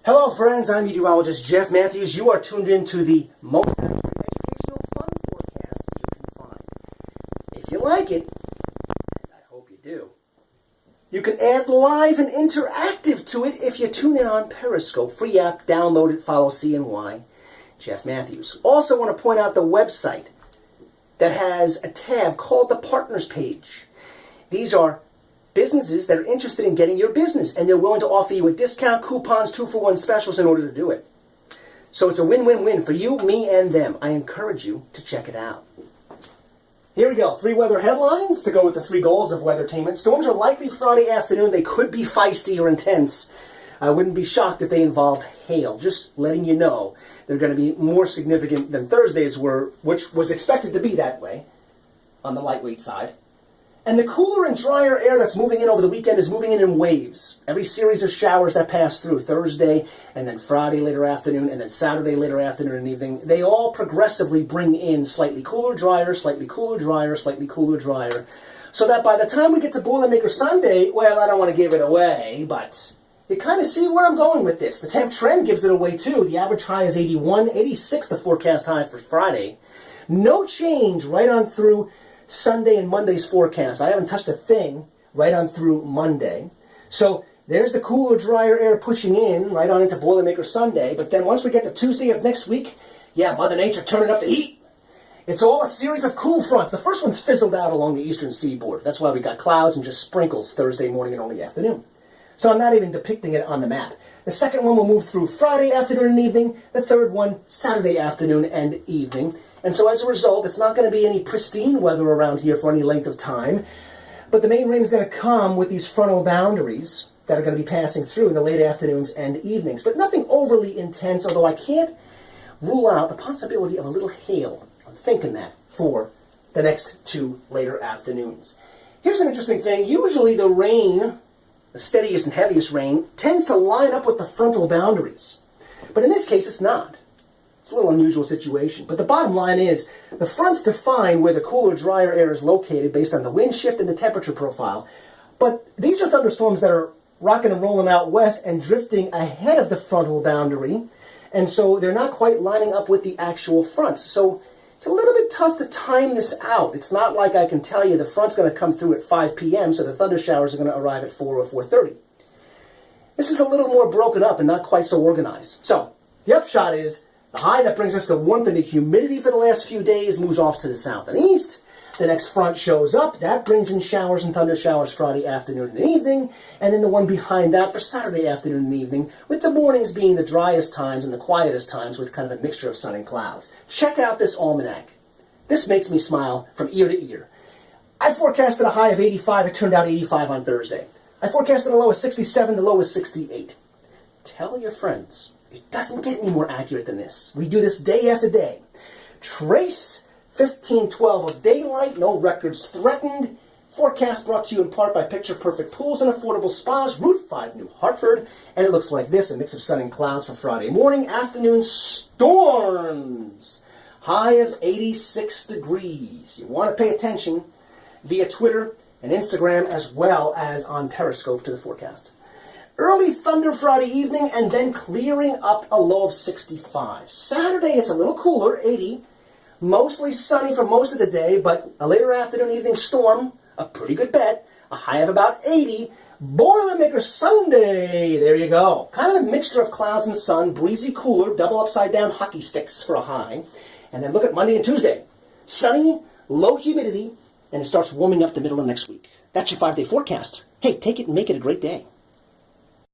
Hello friends, I'm meteorologist Jeff Matthews. You are tuned in to the most accurate educational fun forecast you can find. If you like it, and I hope you do, you can add live and interactive to it if you tune in on Periscope. Free app, download it, follow CNY, Jeff Matthews. Also want to point out the website that has a tab called the Partners page. These are businesses that are interested in getting your business, and they're willing to offer you a discount, coupons, 2-for-1 specials in order to do it. So it's a win-win-win for you, me, and them. I encourage you to check it out. Here we go. 3 weather headlines to go with the 3 goals of Weathertainment. Storms are likely Friday afternoon. They could be feisty or intense. I wouldn't be shocked if they involved hail. Just letting you know they're going to be more significant than Thursdays were, which was expected to be that way on the lightweight side. And the cooler and drier air that's moving in over the weekend is moving in waves. Every series of showers that pass through, Thursday, and then Friday later afternoon, and then Saturday later afternoon and evening, they all progressively bring in slightly cooler, drier, slightly cooler, drier, slightly cooler, drier, so that by the time we get to Boilermaker Sunday, well, I don't want to give it away, but you kind of see where I'm going with this. The temp trend gives it away too. The average high is 81, 86 the forecast high for Friday. No change right on through Sunday and Monday's forecast. I haven't touched a thing right on through Monday. So there's the cooler, drier air pushing in right on into Boilermaker Sunday. But then once we get to Tuesday of next week, yeah, Mother Nature turning up the heat. It's all a series of cool fronts. The first one's fizzled out along the eastern seaboard. That's why we got clouds and just sprinkles Thursday morning and early afternoon. So I'm not even depicting it on the map. The second one will move through Friday afternoon and evening. The third one, Saturday afternoon and evening. And so as a result, it's not going to be any pristine weather around here for any length of time. But the main rain is going to come with these frontal boundaries that are going to be passing through in the late afternoons and evenings. But nothing overly intense, although I can't rule out the possibility of a little hail. I'm thinking that for the next 2 later afternoons. Here's an interesting thing. Usually the rain, the steadiest and heaviest rain, tends to line up with the frontal boundaries. But in this case, it's not. It's a little unusual situation. But the bottom line is, the fronts define where the cooler, drier air is located based on the wind shift and the temperature profile. But these are thunderstorms that are rocking and rolling out west and drifting ahead of the frontal boundary. And so they're not quite lining up with the actual fronts. So it's a little bit tough to time this out. It's not like I can tell you the front's going to come through at 5 p.m., so the thunder showers are going to arrive at 4 or 4:30. This is a little more broken up and not quite so organized. So the upshot is, the high that brings us the warmth and the humidity for the last few days moves off to the south and east. The next front shows up. That brings in showers and thunder showers Friday afternoon and evening. And then the one behind that for Saturday afternoon and evening, with the mornings being the driest times and the quietest times with kind of a mixture of sun and clouds. Check out this almanac. This makes me smile from ear to ear. I forecasted a high of 85. It turned out 85 on Thursday. I forecasted a low of 67. The low is 68. Tell your friends. It doesn't get any more accurate than this. We do this day after day. Trace 1512 of daylight, no records threatened. Forecast brought to you in part by Picture Perfect Pools and Affordable Spas, Route 5, New Hartford. And it looks like this, a mix of sun and clouds for Friday morning. Afternoon storms. High of 86 degrees. You want to pay attention via Twitter and Instagram as well as on Periscope to the forecast. Early thunder Friday evening, and then clearing up a low of 65. Saturday, it's a little cooler, 80. Mostly sunny for most of the day, but a later afternoon evening storm, a pretty good bet, a high of about 80. Boilermaker Sunday, there you go. Kind of a mixture of clouds and sun, breezy cooler, double upside down hockey sticks for a high. And then look at Monday and Tuesday. Sunny, low humidity, and it starts warming up the middle of next week. That's your 5-day forecast. Hey, take it and make it a great day.